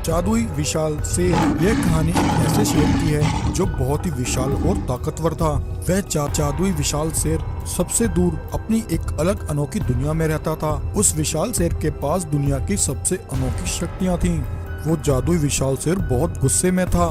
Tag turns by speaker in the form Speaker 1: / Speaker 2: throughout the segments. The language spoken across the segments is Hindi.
Speaker 1: जादुई विशाल शेर। यह कहानी एक ऐसे शेर की है जो बहुत ही विशाल और ताकतवर था। वह जादुई विशाल शेर सबसे दूर अपनी एक अलग अनोखी दुनिया में रहता था। उस विशाल शेर के पास दुनिया की सबसे अनोखी शक्तियाँ थीं। वो जादुई विशाल शेर बहुत गुस्से में था।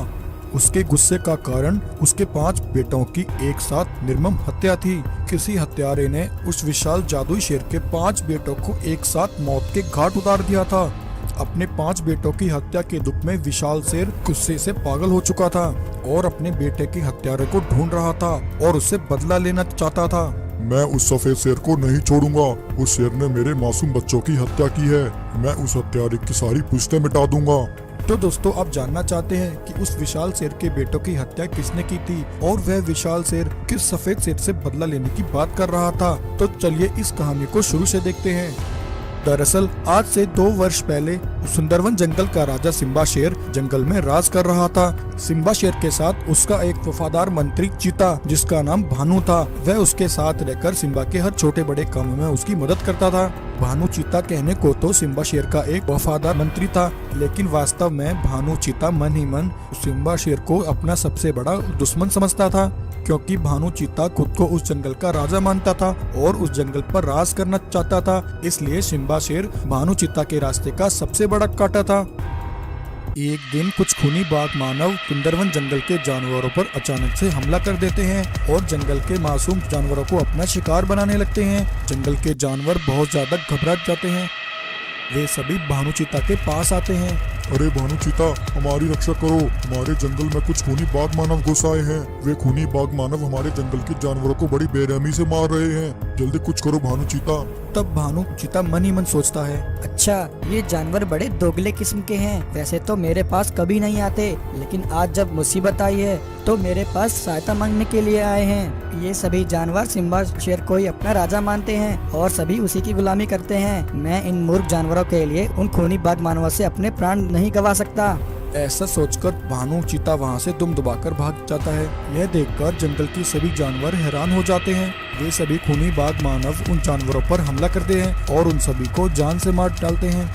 Speaker 1: उसके गुस्से का कारण उसके 5 बेटों की एक साथ निर्मम हत्या थी। किसी हत्यारे ने उस विशाल जादुई शेर के 5 बेटों को एक साथ मौत के घाट उतार दिया था। अपने 5 बेटों की हत्या के दुख में विशाल शेर गुस्से से पागल हो चुका था और अपने बेटे के हत्यारे को ढूंढ रहा था और उससे बदला लेना चाहता था।
Speaker 2: मैं उस सफेद शेर को नहीं छोड़ूंगा। उस शेर ने मेरे मासूम बच्चों की हत्या की है। मैं उस हत्यारे की सारी पुश्तें मिटा दूंगा।
Speaker 1: तो दोस्तों, आप जानना चाहते हैं कि उस विशाल शेर के बेटों की हत्या किसने की थी और वह विशाल शेर किस सफेद शेर से बदला लेने की बात कर रहा था? तो चलिए इस कहानी को शुरू से देखते हैं। दरअसल आज से 2 वर्ष पहले सुंदरवन जंगल का राजा सिम्बा शेर जंगल में राज कर रहा था। सिम्बा शेर के साथ उसका एक वफादार मंत्री चीता जिसका नाम भानु था। वह उसके साथ रहकर सिम्बा के हर छोटे बड़े काम में उसकी मदद करता था। भानु चीता कहने को तो सिम्बा शेर का एक वफादार मंत्री था, लेकिन वास्तव में भानु चीता मन ही मन सिम्बा शेर को अपना सबसे बड़ा दुश्मन समझता था, क्योंकि भानु चीता खुद को उस जंगल का राजा मानता था और उस जंगल पर राज करना चाहता था। इसलिए सिम्बा शेर भानु चीता के रास्ते का सबसे बड़ा कांटा था। एक दिन कुछ खूनी बाघ मानव सुंदरवन जंगल के जानवरों पर अचानक से हमला कर देते हैं और जंगल के मासूम जानवरों को अपना शिकार बनाने लगते हैं। जंगल के जानवर बहुत ज्यादा घबरा जाते हैं। वे सभी भानु चीता के पास आते हैं।
Speaker 2: अरे भानु चीता, हमारी रक्षा करो। हमारे जंगल में कुछ खूनी बाघ मानव घुस आए हैं। वे खूनी बाघ मानव हमारे जंगल के जानवरों को बड़ी बेरहमी से मार रहे हैं। जल्दी कुछ करो भानु चीता।
Speaker 1: तब भानु चीता मन ही मन सोचता है,
Speaker 3: अच्छा, ये जानवर बड़े दोगले किस्म के हैं। वैसे तो मेरे पास कभी नहीं आते, लेकिन आज जब मुसीबत आई है तो मेरे पास सहायता मांगने के लिए आए हैं। ये सभी जानवर सिम्बा शेर को ही अपना राजा मानते हैं और सभी उसी की गुलामी करते हैं। मैं इन मूर्ख जानवरों के लिए उन खूनी बाघ मानवों से अपने प्राण नहीं गंवा सकता।
Speaker 1: ऐसा सोचकर भानु चीता वहाँ से दुम दबाकर भाग जाता है। यह देखकर जंगल के सभी जानवर हैरान हो जाते हैं। वे सभी खूनी बाघ मानव उन जानवरों पर हमला करते हैं और उन सभी को जान से मार डालते हैं।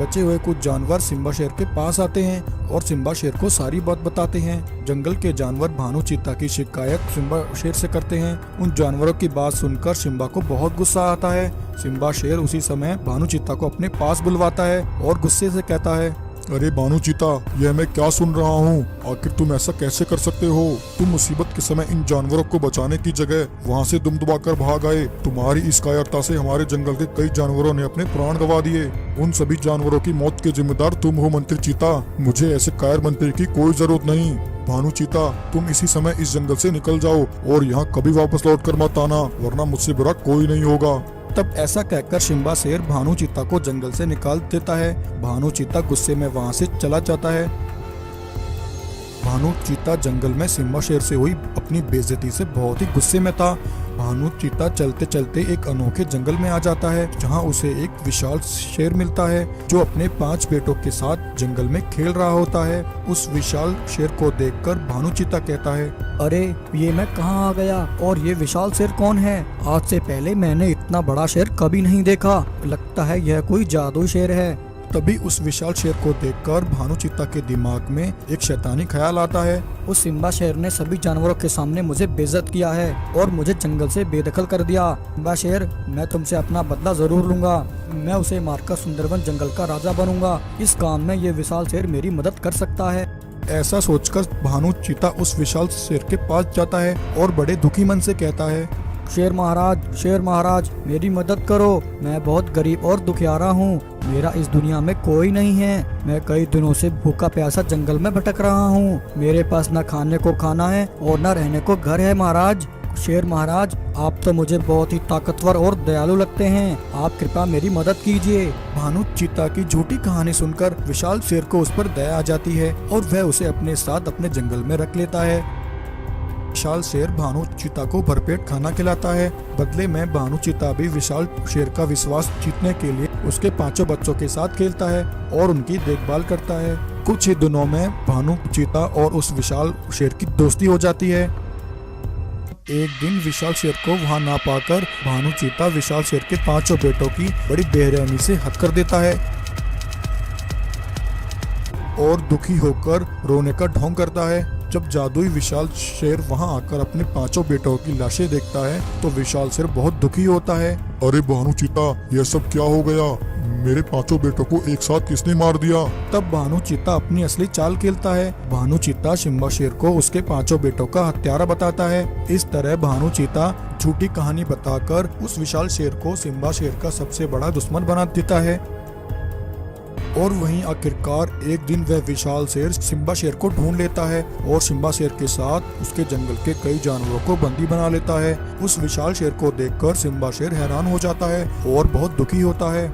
Speaker 1: बचे हुए कुछ जानवर सिम्बा शेर के पास आते हैं और सिम्बा शेर को सारी बात बताते हैं। जंगल के जानवर भानु चीता की शिकायत सिम्बा शेर से करते हैं। उन जानवरों की बात सुनकर सिम्बा को बहुत गुस्सा आता है। सिम्बा शेर उसी समय भानु चीता को अपने पास बुलवाता है और गुस्से से कहता है,
Speaker 2: अरे भानु चीता, यह मैं क्या सुन रहा हूँ? आखिर तुम ऐसा कैसे कर सकते हो? तुम मुसीबत के समय इन जानवरों को बचाने की जगह वहाँ से दुम दबाकर भाग आए। तुम्हारी इस कायरता से हमारे जंगल के कई जानवरों ने अपने प्राण गंवा दिए। उन सभी जानवरों की मौत के जिम्मेदार तुम हो मंत्री चीता। मुझे ऐसे कायर मंत्री की कोई जरूरत नहीं। भानु चीता, तुम इसी समय इस जंगल से निकल जाओ और यहाँ कभी वापस लौट कर मत आना, वरना मुझसे बुरा कोई नहीं होगा।
Speaker 1: तब ऐसा कहकर सिम्बा शेर भानु चीता को जंगल से निकाल देता है। भानु चीता गुस्से में वहाँ से चला जाता है। भानु चीता जंगल में सिम्बा शेर से हुई अपनी बेइज्जती से बहुत ही गुस्से में था। भानु चीता चलते चलते एक अनोखे जंगल में आ जाता है, जहाँ उसे एक विशाल शेर मिलता है जो अपने 5 बेटों के साथ जंगल में खेल रहा होता है। उस विशाल शेर को देखकर भानु चीता कहता है,
Speaker 3: अरे, ये मैं कहाँ आ गया और ये विशाल शेर कौन है? आज से पहले मैंने इतना बड़ा शेर कभी नहीं देखा। लगता है यह कोई जादुई शेर है।
Speaker 1: तभी उस विशाल शेर को देखकर भानु चीता के दिमाग में एक शैतानी ख्याल आता है।
Speaker 3: उस सिम्बा शेर ने सभी जानवरों के सामने मुझे बेइज्जत किया है और मुझे जंगल से बेदखल कर दिया। सिम्बा शेर, मैं तुमसे अपना बदला जरूर लूंगा। मैं उसे मारकर सुंदरवन जंगल का राजा बनूंगा। इस काम में ये विशाल शेर मेरी मदद कर सकता है।
Speaker 1: ऐसा सोचकर भानु चीता उस विशाल शेर के पास जाता है और बड़े दुखी मन से कहता है,
Speaker 3: शेर महाराज, मेरी मदद करो। मैं बहुत गरीब और दुखियारा हूँ। मेरा इस दुनिया में कोई नहीं है। मैं कई दिनों से भूखा प्यासा जंगल में भटक रहा हूँ। मेरे पास न खाने को खाना है और न रहने को घर है महाराज। शेर महाराज, आप तो मुझे बहुत ही ताकतवर और दयालु लगते हैं। आप कृपया मेरी मदद कीजिए।
Speaker 1: भानु चीता की झूठी कहानी सुनकर विशाल शेर को उस पर दया आ जाती है और वह उसे अपने साथ अपने जंगल में रख लेता है। विशाल शेर भानु चीता को भरपेट खाना खिलाता है। बदले में भानु चीता भी विशाल शेर का विश्वास जीतने के लिए उसके 5 बच्चों के साथ खेलता है और उनकी देखभाल करता है। कुछ ही दिनों में भानु चीता और उस विशाल शेर की दोस्ती हो जाती है। एक दिन विशाल शेर को वहां ना पाकर भानु चीता विशाल शेर के 5 बेटों की बड़ी बेरहमी से हत्या कर देता है। और दुखी होकर रोने का ढोंग करता है। जब जादुई विशाल शेर वहां आकर अपने 5 बेटों की लाशें देखता है तो विशाल शेर बहुत दुखी होता है।
Speaker 2: अरे भानु चीता, यह सब क्या हो गया? मेरे 5 बेटों को एक साथ किसने मार दिया?
Speaker 1: तब भानु चीता अपनी असली चाल खेलता है। भानु चीता सिम्बा शेर को उसके 5 बेटों का हत्यारा बताता है। इस तरह भानु चीता झूठी कहानी बताकर उस विशाल शेर को सिम्बा शेर का सबसे बड़ा दुश्मन बना देता है। और वहीं आखिरकार एक दिन वह विशाल शेर सिम्बा शेर को ढूंढ लेता है और सिम्बा शेर के साथ उसके जंगल के कई जानवरों को बंदी बना लेता है। उस विशाल शेर को देखकर सिम्बा शेर हैरान हो जाता है और बहुत दुखी होता है।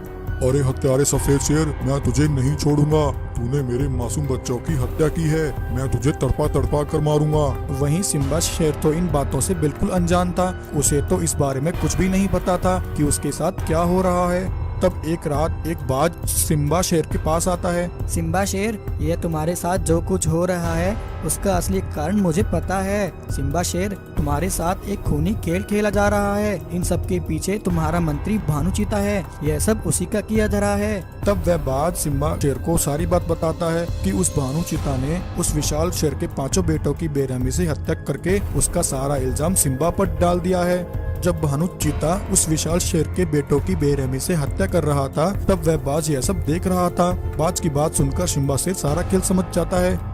Speaker 2: अरे हत्यारे सफेद शेर, मैं तुझे नहीं छोड़ूंगा। तूने मेरे मासूम बच्चों की हत्या की है, मैं तुझे तड़पा तड़पा कर मारूंगा।
Speaker 1: वहीं सिम्बा शेर तो इन बातों से बिल्कुल अनजान था। उसे तो इस बारे में कुछ भी नहीं पता था कि उसके साथ क्या हो रहा है। तब एक रात एक बाज सिम्बा शेर के पास आता है।
Speaker 3: सिम्बा शेर, ये तुम्हारे साथ जो कुछ हो रहा है उसका असली कारण मुझे पता है। सिम्बा शेर, तुम्हारे साथ एक खूनी खेल खेला जा रहा है। इन सब के पीछे तुम्हारा मंत्री भानु चीता है। यह सब उसी का किया धरा है।
Speaker 1: तब वह बाज सिम्बा शेर को सारी बात बताता है कि उस भानु चीता ने उस विशाल शेर के 5 बेटों की बेरहमी से हत्या करके उसका सारा इल्जाम सिम्बा पर डाल दिया है। जब भानु चीता उस विशाल शेर के बेटों की बेरहमी से हत्या कर रहा था तब वह बाज यह सब देख रहा था। बाज की बात सुनकर सिम्बा शेर सारा खेल समझ जाता है।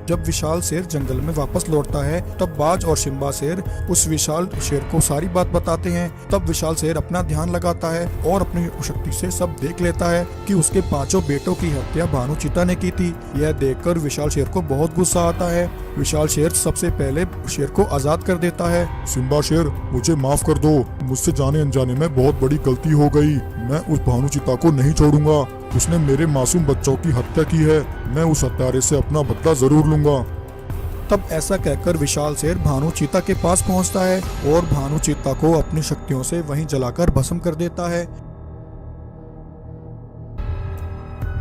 Speaker 1: जब विशाल शेर जंगल में वापस लौटता है तब बाज और सिम्बा शेर उस विशाल शेर को सारी बात बताते हैं। तब विशाल शेर अपना ध्यान लगाता है और अपनी शक्ति से सब देख लेता है कि उसके 5 बेटों की हत्या भानु चीता ने की थी। यह देखकर विशाल शेर को बहुत गुस्सा आता है। विशाल शेर सबसे पहले शेर को आजाद कर देता है।
Speaker 2: सिम्बा शेर, मुझे माफ कर दो। मुझसे जाने अनजाने में बहुत बड़ी गलती हो गई। मैं उस भानु चीता को नहीं छोड़ूंगा। उसने मेरे मासूम बच्चों की हत्या की है। मैं उस हत्यारे से अपना बदला जरूर लूंगा।
Speaker 1: तब ऐसा कहकर विशाल शेर भानु चीता के पास पहुंचता है और भानु चीता को अपनी शक्तियों से वहीं जलाकर भस्म कर देता है।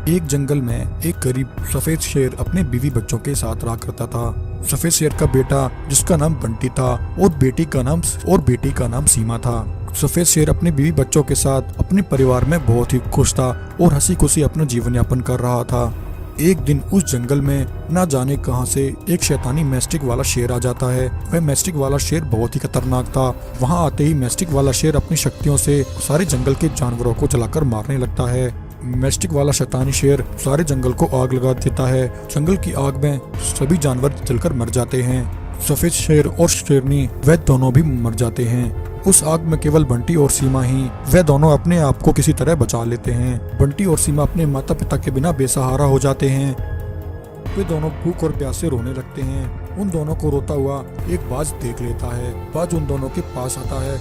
Speaker 1: एक जंगल में एक गरीब सफेद शेर अपने बीवी बच्चों के साथ रहा करता था। सफेद शेर का बेटा जिसका नाम बंटी था और बेटी का नाम सीमा था। सफेद शेर अपने बीवी बच्चों के साथ अपने परिवार में बहुत ही खुश था और हंसी खुशी अपना जीवन यापन कर रहा था। एक दिन उस जंगल में न जाने कहां से एक शैतानी मैस्टिक वाला शेर आ जाता है। वह मैस्टिक वाला शेर बहुत ही खतरनाक था। वहां आते ही मैस्टिक वाला शेर अपनी शक्तियों से सारे जंगल के जानवरों को जलाकर मारने लगता है। मैस्टिक वाला शैतानी शेर सारे जंगल को आग लगा देता है। जंगल की आग में सभी जानवर जलकर मर जाते हैं। सफेद शेर और शेरनी वह दोनों भी मर जाते हैं। उस आग में केवल बंटी और सीमा ही वह दोनों अपने आप को किसी तरह बचा लेते हैं। बंटी और सीमा अपने माता पिता के बिना बेसहारा हो जाते हैं। वे दोनों भूख और प्यास से रोने लगते हैं। उन दोनों को रोता हुआ एक बाज देख लेता है। बाज उन दोनों के पास आता है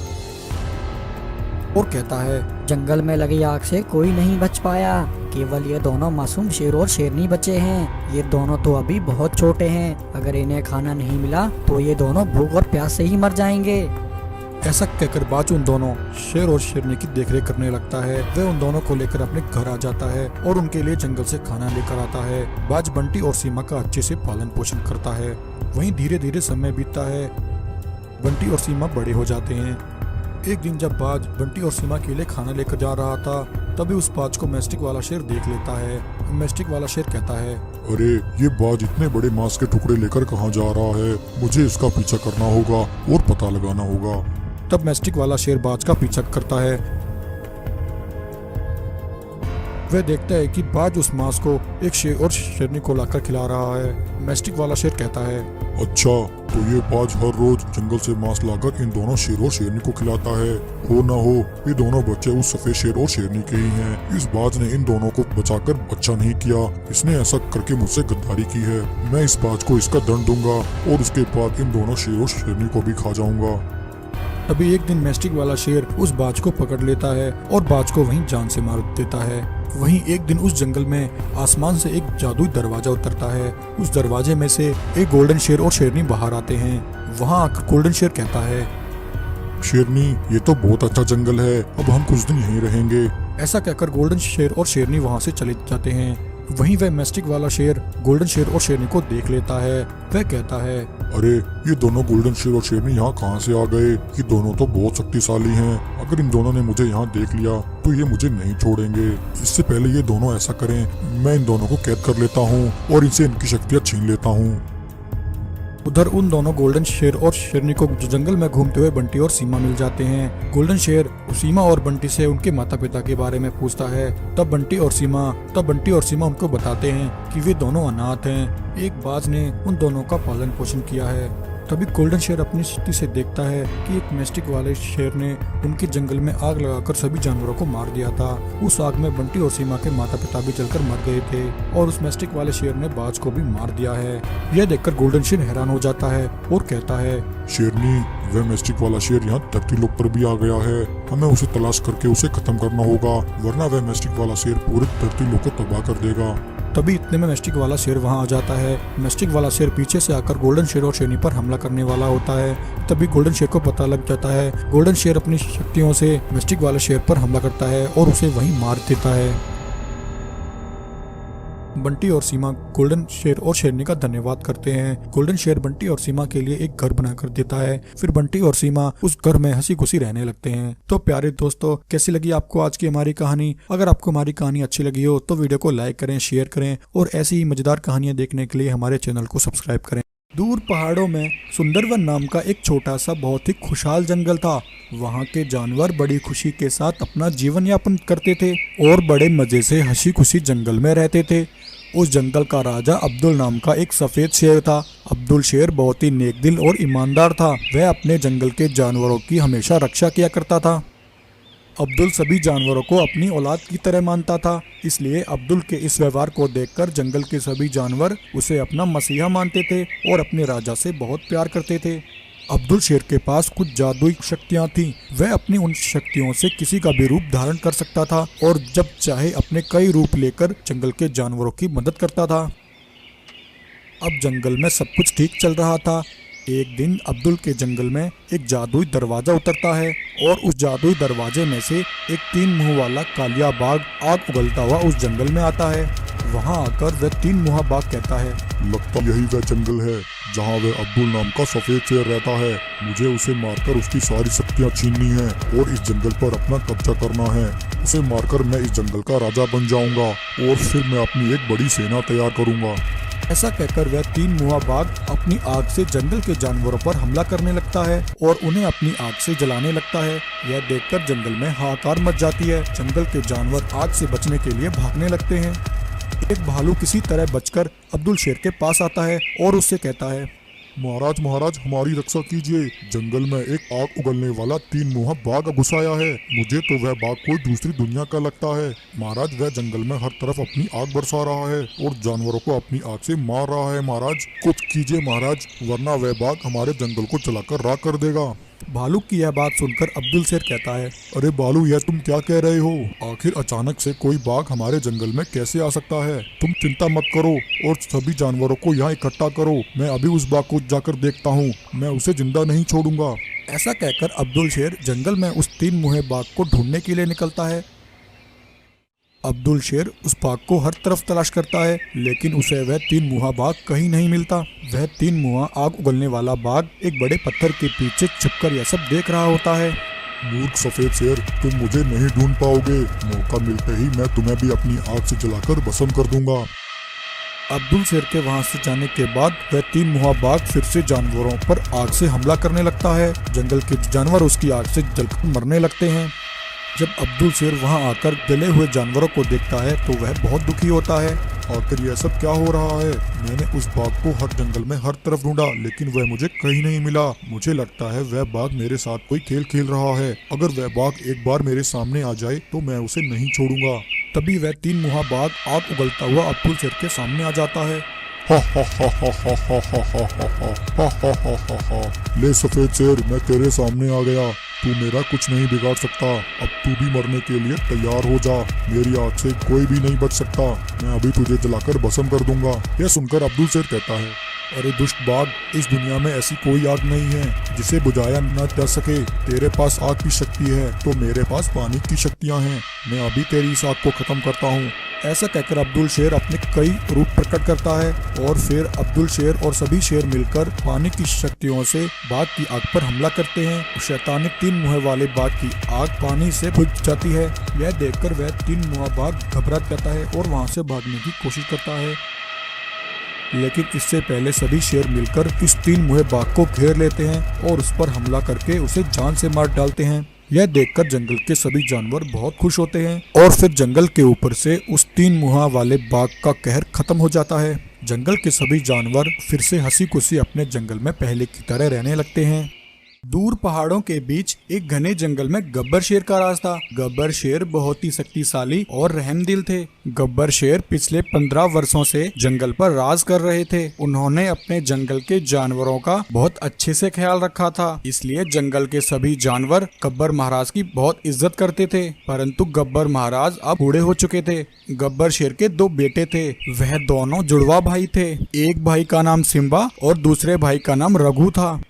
Speaker 1: और कहता है,
Speaker 3: जंगल में लगी आग से कोई नहीं बच पाया। केवल ये दोनों मासूम शेर और शेरनी बचे हैं। ये दोनों तो अभी बहुत छोटे हैं। अगर इन्हें खाना नहीं मिला तो ये दोनों भूख और प्यास से ही मर जाएंगे।
Speaker 1: ऐसा कहकर बाज उन दोनों शेर और शेरनी की देखरेख करने लगता है। वह उन दोनों को लेकर अपने घर आ जाता है और उनके लिए जंगल से खाना लेकर आता है। बाज बंटी और सीमा का अच्छे से पालन पोषण करता है। वहीं धीरे धीरे समय बीतता है। बंटी और सीमा बड़े हो जाते हैं। एक दिन जब बाज बंटी और सीमा के लिए खाना लेकर जा रहा था तभी उस बाज को मैस्टिक वाला शेर देख लेता है। मैस्टिक वाला शेर कहता है,
Speaker 2: अरे ये बाज इतने बड़े मांस के टुकड़े लेकर कहाँ जा रहा है? मुझे इसका पीछा करना होगा और पता लगाना होगा।
Speaker 1: तब मैस्टिक वाला शेर बाज का पीछा करता है। वह देखता है कि बाज उस मांस को एक शेर और शेरनी को लाकर खिला रहा है। मैस्टिक वाला शेर कहता है,
Speaker 2: अच्छा, तो ये बाज हर रोज जंगल से मांस लाकर इन दोनों शेर और शेरनी को खिलाता है। हो ना हो ये दोनों बच्चे उस सफेद शेर और शेरनी के ही हैं। इस बाज ने इन दोनों को बचाकर अच्छा नहीं किया। इसने ऐसा करके मुझसे गद्दारी की है। मैं इस बाज को इसका दंड दूंगा और उसके बाद इन दोनों शेर और शेरनी को भी खा जाऊंगा।
Speaker 1: तभी एक दिन मैस्टिक वाला शेर उस बाज को पकड़ लेता है और बाज को वहीं जान से मार देता है। वहीं एक दिन उस जंगल में आसमान से एक जादुई दरवाजा उतरता है। उस दरवाजे में से एक गोल्डन शेर और शेरनी बाहर आते हैं। वहां आकर गोल्डन शेर कहता है,
Speaker 2: शेरनी, ये तो बहुत अच्छा जंगल है। अब हम कुछ दिन यहीं रहेंगे।
Speaker 1: ऐसा कहकर गोल्डन शेर और शेरनी वहां से चले जाते हैं। वहीं वह मैस्टिक वाला शेर गोल्डन शेर और शेरनी को देख लेता है। वह कहता है,
Speaker 2: अरे ये दोनों गोल्डन शेर और शेरनी यहाँ कहाँ से आ गए? ये दोनों तो बहुत शक्तिशाली हैं। अगर इन दोनों ने मुझे यहाँ देख लिया तो ये मुझे नहीं छोड़ेंगे। इससे पहले ये दोनों ऐसा करें, मैं इन दोनों को कैद कर लेता हूँ और इनसे इनकी शक्तियाँ छीन लेता हूँ।
Speaker 1: उधर उन दोनों गोल्डन शेर और शेरनी को जंगल में घूमते हुए बंटी और सीमा मिल जाते हैं। गोल्डन शेर सीमा और बंटी से उनके माता पिता के बारे में पूछता है। तब बंटी और सीमा उनको बताते हैं कि वे दोनों अनाथ हैं। एक बाज ने उन दोनों का पालन पोषण किया है। तभी गोल्डन शेर अपनी दृष्टि से देखता है कि एक मैस्टिक वाले शेर ने उनके जंगल में आग लगाकर सभी जानवरों को मार दिया था। उस आग में बंटी और सीमा के माता पिता भी जलकर मर गए थे और उस मैस्टिक वाले शेर ने बाज को भी मार दिया है। यह देखकर गोल्डन शेर हैरान हो जाता है और कहता है,
Speaker 2: शेरनी, वह मैस्टिक वाला शेर यहाँ धरती लोक पर भी आ गया है। हमें उसे तलाश करके उसे खत्म करना होगा, वरना वह मैस्टिक वाला शेर पूरे धरती लोक को तबाह कर देगा।
Speaker 1: तभी इतने में मैस्टिक वाला शेर वहां आ जाता है। मैस्टिक वाला शेर पीछे से आकर गोल्डन शेर और शेरनी पर हमला करने वाला होता है। तभी गोल्डन शेर को पता लग जाता है। गोल्डन शेर अपनी शक्तियों से मैस्टिक वाले शेर पर हमला करता है और उसे वहीं मार देता है। बंटी और सीमा गोल्डन शेर और शेरनी का धन्यवाद करते हैं। गोल्डन शेर बंटी और सीमा के लिए एक घर बनाकर देता है। फिर बंटी और सीमा उस घर में हंसी खुशी रहने लगते हैं। तो प्यारे दोस्तों, कैसी लगी आपको आज की हमारी कहानी? अगर आपको हमारी कहानी अच्छी लगी हो तो वीडियो को लाइक करें, शेयर करें और ऐसी ही मजेदार कहानियां देखने के लिए हमारे चैनल को सब्सक्राइब करें। दूर पहाड़ों में सुंदरवन नाम का एक छोटा सा बहुत ही खुशहाल जंगल था। वहाँ के जानवर बड़ी खुशी के साथ अपना जीवन यापन करते थे और बड़े मजे से हंसी खुशी जंगल में रहते थे। उस जंगल का राजा अब्दुल नाम का एक सफेद शेर था। अब्दुल शेर बहुत ही नेकदिल और ईमानदार था। वह अपने जंगल के जानवरों की हमेशा रक्षा किया करता था। अब्दुल सभी जानवरों को अपनी औलाद की तरह मानता था। इसलिए अब्दुल के इस व्यवहार को देखकर जंगल के सभी जानवर उसे अपना मसीहा मानते थे और अपने राजा से बहुत प्यार करते थे। अब्दुल शेर के पास कुछ जादुई शक्तियां थीं। वह अपनी उन शक्तियों से किसी का भी रूप धारण कर सकता था और जब चाहे अपने कई रूप लेकर जंगल के जानवरों की मदद करता था। अब जंगल में सब कुछ ठीक चल रहा था। एक दिन अब्दुल के जंगल में एक जादुई दरवाजा उतरता है और उस जादुई दरवाजे में से एक 3 मुंह वाला कालिया बाघ आग उगलता हुआ उस जंगल में आता है। वहां आकर वह 3 मुंहा बाघ कहता है,
Speaker 2: लगता यही वह जंगल है जहाँ वह अब्दुल नाम का सफेद शेर रहता है। मुझे उसे मारकर उसकी सारी शक्तियाँ छीननी है और इस जंगल पर अपना कब्जा करना है। उसे मारकर मैं इस जंगल का राजा बन जाऊंगा और फिर मैं अपनी एक बड़ी सेना तैयार करूंगा।
Speaker 1: ऐसा कहकर वह 3 मुहा बाघ अपनी आग से जंगल के जानवरों पर हमला करने लगता है और उन्हें अपनी आग से जलाने लगता है। यह देखकर जंगल में हाहाकार मच जाती है। जंगल के जानवर आग से बचने के लिए भागने लगते हैं। एक भालू किसी तरह बचकर अब्दुल शेर के पास आता है और उससे कहता है,
Speaker 2: महाराज हमारी रक्षा कीजिए। जंगल में एक आग उगलने वाला 3 मुहा बाघ घुस आया है। मुझे तो वह बाघ कोई दूसरी दुनिया का लगता है। महाराज, वह जंगल में हर तरफ अपनी आग बरसा रहा है और जानवरों को अपनी आग से मार रहा है। महाराज, कुछ कीजिए महाराज, वरना वह बाघ हमारे जंगल को जलाकर राख कर देगा।
Speaker 1: भालू की यह बात सुनकर अब्दुल शेर कहता है,
Speaker 2: अरे बालू, यह तुम क्या कह रहे हो? आखिर अचानक से कोई बाघ हमारे जंगल में कैसे आ सकता है? तुम चिंता मत करो और सभी जानवरों को यहाँ इकट्ठा करो। मैं अभी उस बाघ को जाकर देखता हूँ। मैं उसे जिंदा नहीं छोड़ूंगा।
Speaker 1: ऐसा कहकर अब्दुल शेर जंगल में उस 3 मुहे बाघ को ढूंढने के लिए निकलता है। अब्दुल शेर उस बाघ को हर तरफ तलाश करता है, लेकिन उसे वह 3 मुहा बाघ कहीं नहीं मिलता। वह 3 मुहा आग उगलने वाला बाघ एक बड़े पत्थर के पीछे छिपकर यह सब देख रहा होता है।
Speaker 2: मूर्ख सफेद शेर, तुम मुझे नहीं ढूंढ पाओगे। मौका मिलते ही मैं तुम्हें भी अपनी आग से जलाकर भस्म कर दूंगा।
Speaker 1: अब्दुल शेर के वहां से जाने के बाद वह 3 मुहा बाघ फिर से जानवरों पर आग से हमला करने लगता है। जंगल के जानवर उसकी आग से जलकर मरने लगते हैं। जब अब्दुल शेर वहां आकर जले हुए जानवरों को देखता है तो वह बहुत दुखी होता है।
Speaker 2: आखिर यह सब क्या हो रहा है? मैंने उस बाघ को हर जंगल में हर तरफ ढूंढा, लेकिन वह मुझे कहीं नहीं मिला। मुझे लगता है वह बाघ मेरे साथ कोई खेल खेल रहा है। अगर वह बाघ एक बार मेरे सामने आ जाए तो मैं उसे नहीं छोड़ूंगा।
Speaker 1: तभी वह 3 मुहा बाघ आग उगलता हुआ अब्दुल शेर के सामने आ जाता है।
Speaker 2: ले सफेद शेर, मैं तेरे सामने आ गया। तू मेरा कुछ नहीं बिगाड़ सकता। अब तू भी मरने के लिए तैयार हो जा। मेरी आग से कोई भी नहीं बच सकता। मैं अभी तुझे जलाकर भस्म कर दूंगा। यह सुनकर अब्दुल शेर कहता है,
Speaker 1: अरे दुष्ट बाघ, इस दुनिया में ऐसी कोई आग नहीं है जिसे बुझाया न जा सके। तेरे पास आग की शक्ति है तो मेरे पास पानी की शक्तियाँ हैं। मैं अभी तेरी इस आग को खत्म करता हूँ। ऐसा कहकर अब्दुल शेर अपने कई रूप प्रकट करता है और फिर अब्दुल शेर और सभी शेर मिलकर पानी की शक्तियों से बाघ की आग पर हमला करते हैं। शैतानी 3 मुँह वाले बाघ की आग पानी से बुझ जाती है। यह देखकर वह 3 मुँहा बाघ घबरा जाता है और वहां से भागने की कोशिश करता है, लेकिन इससे पहले सभी शेर मिलकर इस 3 मुँहे बाघ को घेर लेते हैं और उस पर हमला करके उसे जान से मार डालते हैं। यह देखकर जंगल के सभी जानवर बहुत खुश होते हैं और फिर जंगल के ऊपर से उस 3 मुँहा वाले बाघ का कहर खत्म हो जाता है। जंगल के सभी जानवर फिर से हंसी खुशी अपने जंगल में पहले की तरह रहने लगते हैं। दूर पहाड़ों के बीच एक घने जंगल में गब्बर शेर का राज था। गब्बर शेर बहुत ही शक्तिशाली और रहमदिल थे। गब्बर शेर पिछले 15 वर्षों से जंगल पर राज कर रहे थे। उन्होंने अपने जंगल के जानवरों का बहुत अच्छे से ख्याल रखा था, इसलिए जंगल के सभी जानवर गब्बर महाराज की बहुत इज्जत करते थे। परंतु गब्बर महाराज अब बूढ़े हो चुके थे। गब्बर शेर के 2 बेटे थे, वह दोनों जुड़वा भाई थे। एक भाई का नाम सिम्बा और दूसरे भाई का नाम रघु था।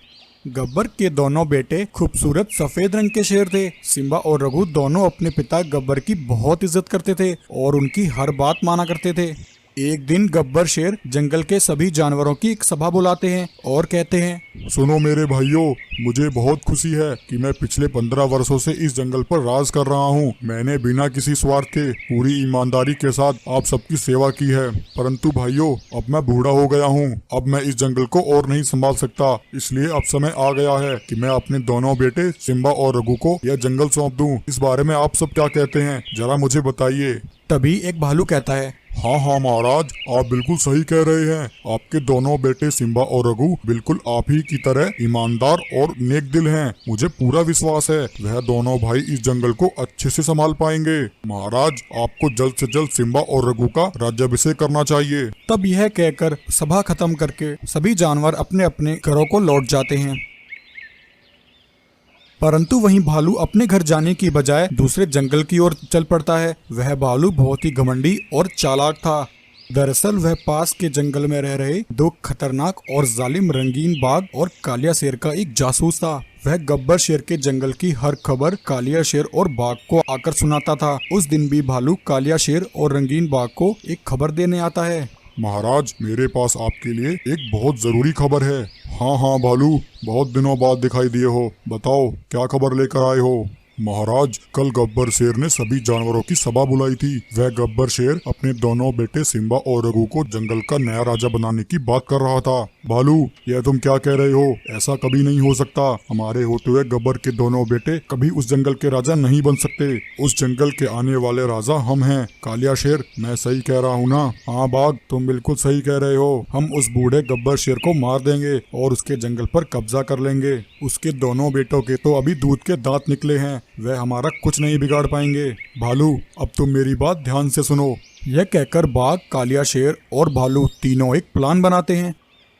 Speaker 1: गब्बर के दोनों बेटे खूबसूरत सफेद रंग के शेर थे। सिम्बा और रघु दोनों अपने पिता गब्बर की बहुत इज्जत करते थे और उनकी हर बात माना करते थे। एक दिन गब्बर शेर जंगल के सभी जानवरों की एक सभा बुलाते हैं और कहते हैं,
Speaker 2: सुनो मेरे भाइयों, मुझे बहुत खुशी है कि मैं पिछले 15 वर्षों से इस जंगल पर राज कर रहा हूँ। मैंने बिना किसी स्वार्थ के पूरी ईमानदारी के साथ आप सबकी सेवा की है। परंतु भाइयों, अब मैं बूढ़ा हो गया हूँ। अब मैं इस जंगल को और नहीं संभाल सकता, इसलिए अब समय आ गया है कि मैं अपने दोनों बेटे सिम्बा और रघु को यह जंगल सौंप दूं। इस बारे में आप सब क्या कहते हैं, जरा मुझे बताइए।
Speaker 1: तभी एक भालू कहता है,
Speaker 2: हाँ हाँ महाराज, आप बिल्कुल सही कह रहे हैं। आपके दोनों बेटे सिम्बा और रघु बिल्कुल आप ही की तरह ईमानदार और नेक दिल हैं। मुझे पूरा विश्वास है वह दोनों भाई इस जंगल को अच्छे से संभाल पाएंगे। महाराज, आपको जल्द से जल्द सिम्बा और रघु का राज्याभिषेक करना चाहिए।
Speaker 1: तब यह कहकर सभा खत्म करके सभी जानवर अपने अपने घरों को लौट जाते हैं। परंतु वहीं भालू अपने घर जाने की बजाय दूसरे जंगल की ओर चल पड़ता है। वह भालू बहुत ही घमंडी और चालाक था। दरअसल वह पास के जंगल में रह रहे 2 खतरनाक और जालिम रंगीन बाघ और कालिया शेर का एक जासूस था। वह गब्बर शेर के जंगल की हर खबर कालिया शेर और बाघ को आकर सुनाता था। उस दिन भी भालू कालिया शेर और रंगीन बाघ को एक खबर देने आता है।
Speaker 2: महाराज, मेरे पास आपके लिए एक बहुत जरूरी खबर है। हाँ हाँ भालू, बहुत दिनों बाद दिखाई दिए हो, बताओ क्या खबर लेकर आए हो। महाराज, कल गब्बर शेर ने सभी जानवरों की सभा बुलाई थी। वह गब्बर शेर अपने दोनों बेटे सिम्बा और रघु को जंगल का नया राजा बनाने की बात कर रहा था। भालू, यह तुम क्या कह रहे हो? ऐसा कभी नहीं हो सकता। हमारे होते हुए गब्बर के दोनों बेटे कभी उस जंगल के राजा नहीं बन सकते। उस जंगल के आने वाले राजा हम हैं। कालिया शेर, मैं सही कह रहा हूँ ना? हाँ बाघ, तुम बिल्कुल सही कह रहे हो। हम उस बूढ़े गब्बर शेर को मार देंगे और उसके जंगल पर कब्जा कर लेंगे। उसके दोनों बेटों के तो अभी दूध के दांत निकले हैं, वह हमारा कुछ नहीं बिगाड़ पाएंगे। भालू, अब तुम मेरी बात ध्यान से सुनो।
Speaker 1: यह कहकर बाघ, कालिया शेर और भालू तीनों एक प्लान बनाते हैं।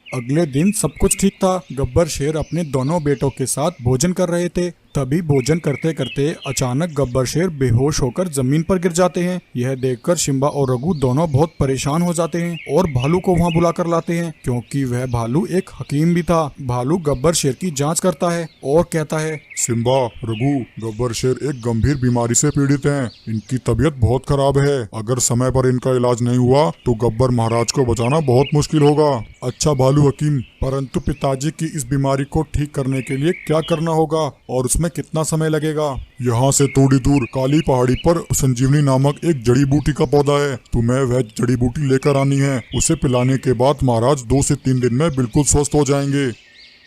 Speaker 1: अगले दिन सब कुछ ठीक था। गब्बर शेर अपने दोनों बेटों के साथ भोजन कर रहे थे। तभी भोजन करते करते अचानक गब्बर शेर बेहोश होकर जमीन पर गिर जाते हैं। यह देखकर सिम्बा और रघु दोनों बहुत परेशान हो जाते हैं और भालू को वहां बुला कर लाते हैं, क्योंकि वह भालू एक हकीम भी था। भालू गब्बर शेर की जांच करता है और कहता है,
Speaker 2: सिम्बा, रघु, गब्बर शेर एक गंभीर बीमारी से पीड़ित हैं। इनकी तबीयत बहुत खराब है। अगर समय पर इनका इलाज नहीं हुआ तो गब्बर महाराज को बचाना बहुत मुश्किल होगा। अच्छा भालू हकीम, परंतु पिताजी की इस बीमारी को ठीक करने के लिए क्या करना होगा और उसमें कितना समय लगेगा? यहाँ से थोड़ी दूर काली पहाड़ी पर संजीवनी नामक एक जड़ी बूटी का पौधा है। तुम्हें वह जड़ी बूटी लेकर आनी है। उसे पिलाने के बाद महाराज 2 से 3 दिन में बिल्कुल स्वस्थ हो जाएंगे।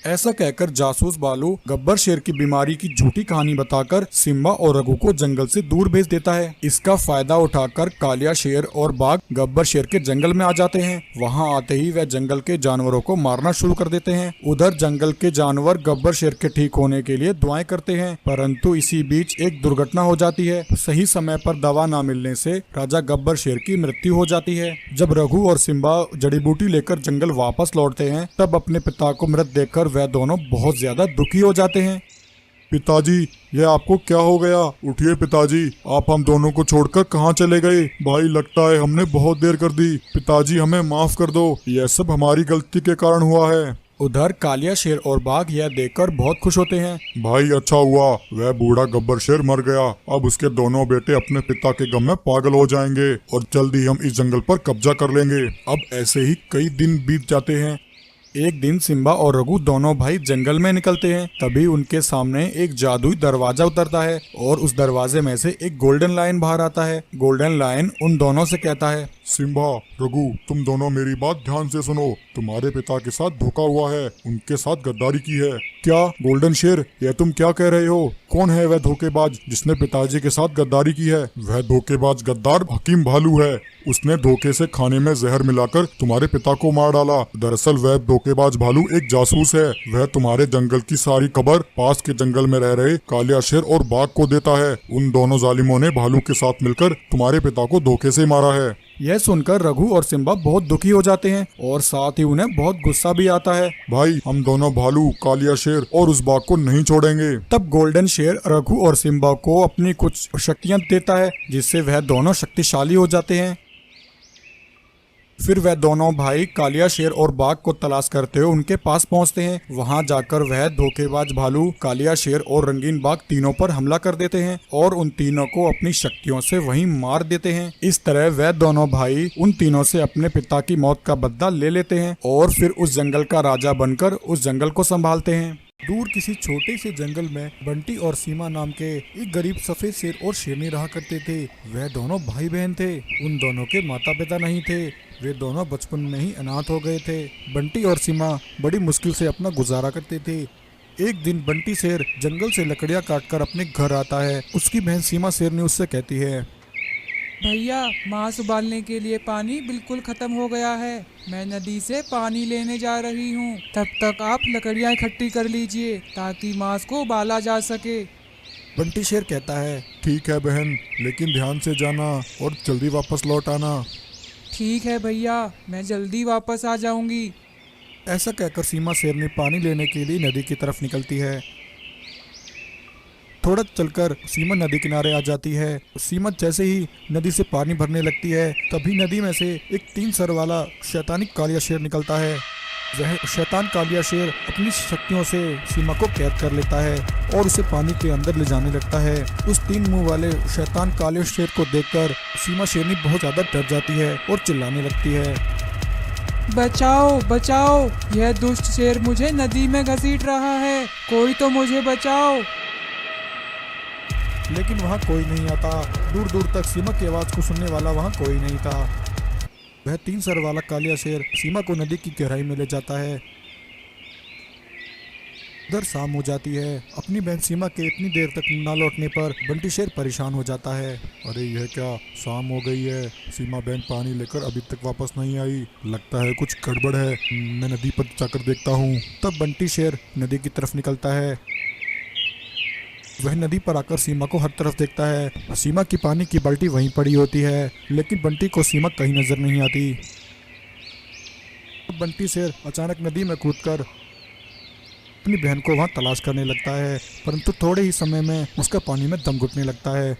Speaker 1: ऐसा कहकर जासूस भालू गब्बर शेर की बीमारी की झूठी कहानी बताकर सिम्बा और रघु को जंगल से दूर भेज देता है। इसका फायदा उठाकर कालिया शेर और बाघ गब्बर शेर के जंगल में आ जाते हैं। वहां आते ही वह जंगल के जानवरों को मारना शुरू कर देते हैं। उधर जंगल के जानवर गब्बर शेर के ठीक होने के लिए दुआएं करते हैं, परंतु इसी बीच एक दुर्घटना हो जाती है। सही समय पर दवा न मिलने से राजा गब्बर शेर की मृत्यु हो जाती है। जब रघु और सिम्बा जड़ी बूटी लेकर जंगल वापस लौटते हैं, तब अपने पिता को मृत देखकर वह दोनों बहुत ज्यादा दुखी हो जाते हैं।
Speaker 2: पिताजी, यह आपको क्या हो गया? उठिए पिताजी, आप हम दोनों को छोड़कर कहाँ चले गए? भाई, लगता है हमने बहुत देर कर दी। पिताजी, हमें माफ कर दो, यह सब हमारी गलती के कारण हुआ है।
Speaker 1: उधर कालिया शेर और बाघ यह देखकर बहुत खुश होते हैं।
Speaker 2: भाई अच्छा हुआ वह बूढ़ा गब्बर शेर मर गया। अब उसके दोनों बेटे अपने पिता के गम में पागल हो जाएंगे और जल्दी हम इस जंगल पर कब्जा कर लेंगे। अब ऐसे ही कई दिन बीत जाते हैं।
Speaker 1: एक दिन सिम्बा और रघु दोनों भाई जंगल में निकलते हैं। तभी उनके सामने एक जादुई दरवाजा उतरता है और उस दरवाजे में से एक गोल्डन लायन बाहर आता है। गोल्डन लायन उन दोनों से कहता है,
Speaker 2: सिम्बा, रघु, तुम दोनों मेरी बात ध्यान से सुनो। तुम्हारे पिता के साथ धोखा हुआ है, उनके साथ गद्दारी की है। क्या गोल्डन शेर, यह तुम क्या कह रहे हो? कौन है वह धोखेबाज जिसने पिताजी के साथ गद्दारी की है? वह धोखेबाज गद्दार हकीम भालू है। उसने धोखे से खाने में जहर मिलाकर तुम्हारे पिता को मार डाला। दरअसल वह धोखेबाज भालू एक जासूस है। वह तुम्हारे जंगल की सारी खबर पास के जंगल में रह रहे कालिया शेर और बाघ को देता है। उन दोनों जालिमों ने भालू के साथ मिलकर तुम्हारे पिता को धोखे से मारा है।
Speaker 1: यह सुनकर रघु और सिम्बा बहुत दुखी हो जाते हैं और साथ ही उन्हें बहुत गुस्सा भी आता है।
Speaker 2: भाई, हम दोनों भालू, कालिया शेर और उस बाघ को नहीं छोड़ेंगे।
Speaker 1: तब गोल्डन शेर रघु और सिम्बा को अपनी कुछ शक्तियां देता है जिससे वह दोनों शक्तिशाली हो जाते हैं। फिर वह दोनों भाई कालिया शेर और बाघ को तलाश करते हुए उनके पास पहुंचते हैं। वहां जाकर वह धोखेबाज भालू, कालिया शेर और रंगीन बाघ तीनों पर हमला कर देते हैं और उन तीनों को अपनी शक्तियों से वहीं मार देते हैं। इस तरह वह दोनों भाई उन तीनों से अपने पिता की मौत का बदला ले लेते हैं और फिर उस जंगल का राजा बनकर उस जंगल को संभालते हैं।
Speaker 3: दूर किसी छोटे से जंगल में बंटी और सीमा नाम के एक गरीब सफेद शेर और शेरनी रहा करते थे। वह दोनों भाई बहन थे। उन दोनों के माता पिता नहीं थे। वे दोनों बचपन में ही अनाथ हो गए थे। बंटी और सीमा बड़ी मुश्किल से अपना गुजारा करते थे। एक दिन बंटी शेर जंगल से लकड़ियां काटकर अपने घर आता है। उसकी बहन सीमा शेरनी उससे कहती है,
Speaker 4: भैया, मांस उबालने के लिए पानी बिल्कुल खत्म हो गया है। मैं नदी से पानी लेने जा रही हूँ। तब तक आप लकड़ियाँ इकट्ठी कर लीजिए ताकि मांस को उबाला जा सके।
Speaker 3: बंटी शेर कहता है,
Speaker 2: ठीक है बहन, लेकिन ध्यान से जाना और जल्दी वापस लौट आना।
Speaker 4: ठीक है भैया, मैं जल्दी वापस आ जाऊंगी।
Speaker 3: ऐसा कहकर सीमा शेरनी पानी लेने के लिए नदी की तरफ निकलती है। थोड़ा चलकर सीमा नदी किनारे आ जाती है। सीमा जैसे ही नदी से पानी भरने लगती है तभी नदी में से एक 3 सर वाला शैतानी कालिया शेर निकलता है। वह शैतान कालिया शेर अपनी शक्तियों से सीमा को कैद कर लेता है और उसे पानी के अंदर ले जाने लगता है। उस 3 मुंह वाले शैतान कालिया शेर को देखकर सीमा शेरनी बहुत ज्यादा डर जाती है और चिल्लाने लगती है,
Speaker 4: बचाओ बचाओ, यह दुष्ट शेर मुझे नदी में घसीट रहा है। कोई तो मुझे बचाओ।
Speaker 3: लेकिन वहाँ कोई नहीं आता। दूर दूर तक सीमा की आवाज को सुनने वाला वहाँ कोई नहीं था। वह 3 सर वाला कालिया शेर सीमा को नदी की गहराई में ले जाता है। उधर शाम हो जाती है। अपनी बहन सीमा के इतनी देर तक न लौटने पर बंटी शेर परेशान हो जाता है।
Speaker 2: अरे यह क्या, शाम हो गई है, सीमा बहन पानी लेकर अभी तक वापस नहीं आई। लगता है कुछ गड़बड़ है। मैं नदी पर जाकर देखता हूँ।
Speaker 3: तब बंटी शेर नदी की तरफ निकलता है। वह नदी पर आकर सीमा को हर तरफ देखता है। सीमा की पानी की बाल्टी वहीं पड़ी होती है, लेकिन बंटी को सीमा कहीं नजर नहीं आती। बंटी शेर अचानक नदी में कूदकर अपनी बहन को वहां तलाश करने लगता है, परंतु थोड़े ही समय में उसका पानी में दम घुटने लगता है।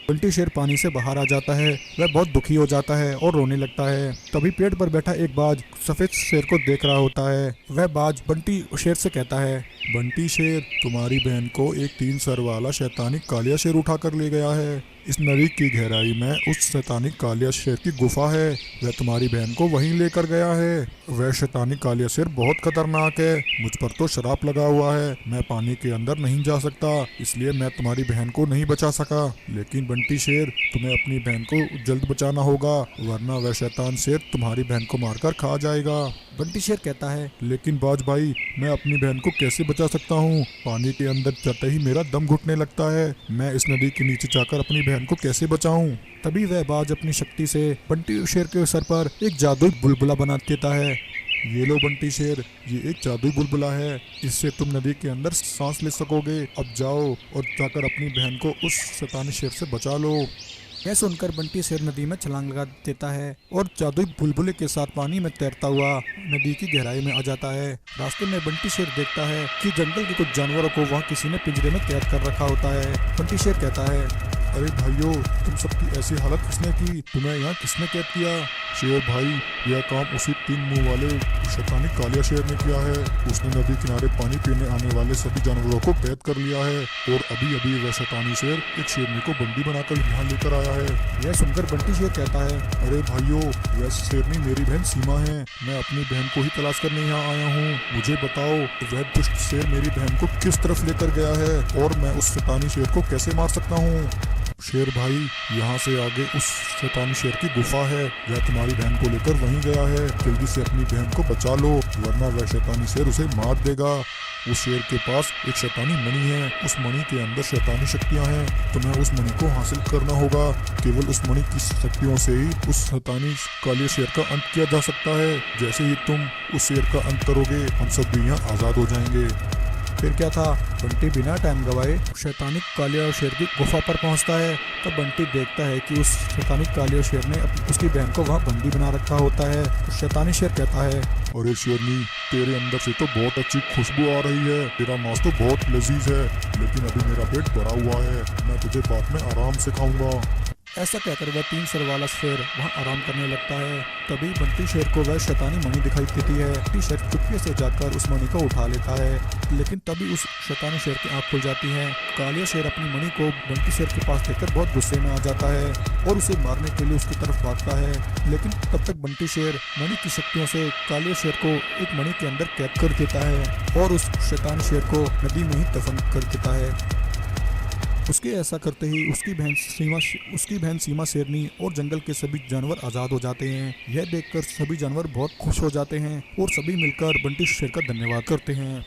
Speaker 3: बंटी शेर पानी से बाहर आ जाता है। वह बहुत दुखी हो जाता है और रोने लगता है। तभी पेड़ पर बैठा एक बाज सफेद शेर को देख रहा होता है। वह बाज बंटी शेर से कहता है,
Speaker 2: बंटी शेर, तुम्हारी बहन को एक 3 सर वाला शैतानी कालिया शेर उठा कर ले गया है। इस नदी की गहराई में उस शैतानी कालिया शेर की गुफा है। वह तुम्हारी बहन को वहीं लेकर गया है। वह शैतानी कालिया शेर बहुत खतरनाक है। मुझ पर तो शराब लगा हुआ है। मैं पानी के अंदर नहीं जा सकता, इसलिए मैं तुम्हारी बहन को नहीं बचा सका। लेकिन बंटी शेर, तुम्हें अपनी बहन को जल्द बचाना होगा, वरना वह शैतान शेर तुम्हारी बहन को मारकर खा जाएगा।
Speaker 3: बंटी शेर कहता है,
Speaker 2: लेकिन बाज भाई, मैं अपनी बहन को कैसे बचा सकता हूँ? पानी के अंदर जाते ही मेरा दम घुटने लगता है। मैं इस नदी के नीचे जाकर अपनी बहन को कैसे बचाऊं?
Speaker 3: तभी वह बाज अपनी शक्ति से बंटी शेर के सर पर एक जादुई बुलबुला बना देता है।
Speaker 2: ये लो बंटी शेर, ये एक जादुई बुलबुला है। इससे तुम नदी के अंदर सांस ले सकोगे। अब जाओ और जाकर अपनी बहन को उस शैतानी शेर से बचा लो।
Speaker 3: यह सुनकर बंटी शेर नदी में छलांग लगा देता है और जादुई बुलबुले के साथ पानी में तैरता हुआ नदी की गहराई में आ जाता है। रास्ते में बंटी शेर देखता है कि जंगल के कुछ जानवरों को वहाँ किसी ने पिंजरे में कैद कर रखा होता है। बंटी शेर कहता है,
Speaker 2: अरे भाइयों, तुम सबकी ऐसी हालत किसने की? तुम्हें यहाँ किसने कैद किया? शेर भाई, यह काम उसी 3 मुंह वाले शैतानी कालिया शेर ने किया है। उसने नदी किनारे पानी पीने आने वाले सभी जानवरों को कैद कर लिया है और अभी अभी वह शैतानी शेर एक शेरनी को बंदी बनाकर यहाँ लेकर आया है।
Speaker 1: यह सुनकर बंटी शेर कहता है,
Speaker 2: अरे भाइयों, वह शेरनी मेरी बहन सीमा है। मैं अपनी बहन को ही तलाश करने यहाँ आया हूँ। मुझे बताओ वह दुष्ट शेर मेरी बहन को किस तरफ लेकर गया है और मैं उस शैतानी शेर को कैसे मार सकता हूँ? शेर भाई, यहाँ से आगे उस शैतानी शेर की गुफा है। वह तुम्हारी बहन को लेकर वहीं गया है। जल्दी से अपनी बहन को बचा लो, वरना वह शैतानी शेर उसे मार देगा। उस शेर के पास एक शैतानी मणि है। उस मणि के अंदर शैतानी शक्तियाँ हैं। तुम्हें उस मणि को हासिल करना होगा। केवल उस मणि की शक्तियों से ही उस शैतानी काले शेर का अंत किया जा सकता है। जैसे ही तुम उस शेर का अंत करोगे, हम सब भी यहाँ आज़ाद हो जाएंगे।
Speaker 1: फिर क्या था, बंटी बिना टाइम गवाए शैतानी कालिया शेर की गुफा पर पहुंचता है। तब बंटी देखता है कि उस शैतानी कालिया शेर ने उसकी बहन को वहां बंदी बना रखा होता है। उस शैतानी शेर कहता है,
Speaker 2: अरे शेरनी, तेरे अंदर से तो बहुत अच्छी खुशबू आ रही है। तेरा मांस तो बहुत लजीज है, लेकिन अभी मेरा पेट भरा हुआ है। मैं तुझे बाद में आराम से खाऊंगा।
Speaker 1: ऐसा कहकर वह 3 सर वाला शेर वहाँ आराम करने लगता है। तभी बंटी शेर को वह शैतानी मणि दिखाई देती है। बंटी शेर चुपके से जाकर उस मणि को उठा लेता है, लेकिन तभी उस शैतानी शेर की आंख खुल जाती है। कालिया शेर अपनी मणि को बंटी शेर के पास देखकर बहुत गुस्से में आ जाता है और उसे मारने के लिए उसकी तरफ भागता है। लेकिन तब तक बंटी शेर मणि की शक्तियों से कालिया शेर को एक मणि के अंदर कैद कर देता है और उस शैतानी शेर को नदी में ही दफन कर देता है। उसके ऐसा करते ही उसकी बहन सीमा शेरनी और जंगल के सभी जानवर आज़ाद हो जाते हैं। यह देखकर सभी जानवर बहुत खुश हो जाते हैं और सभी मिलकर बंटी शेर का धन्यवाद करते हैं।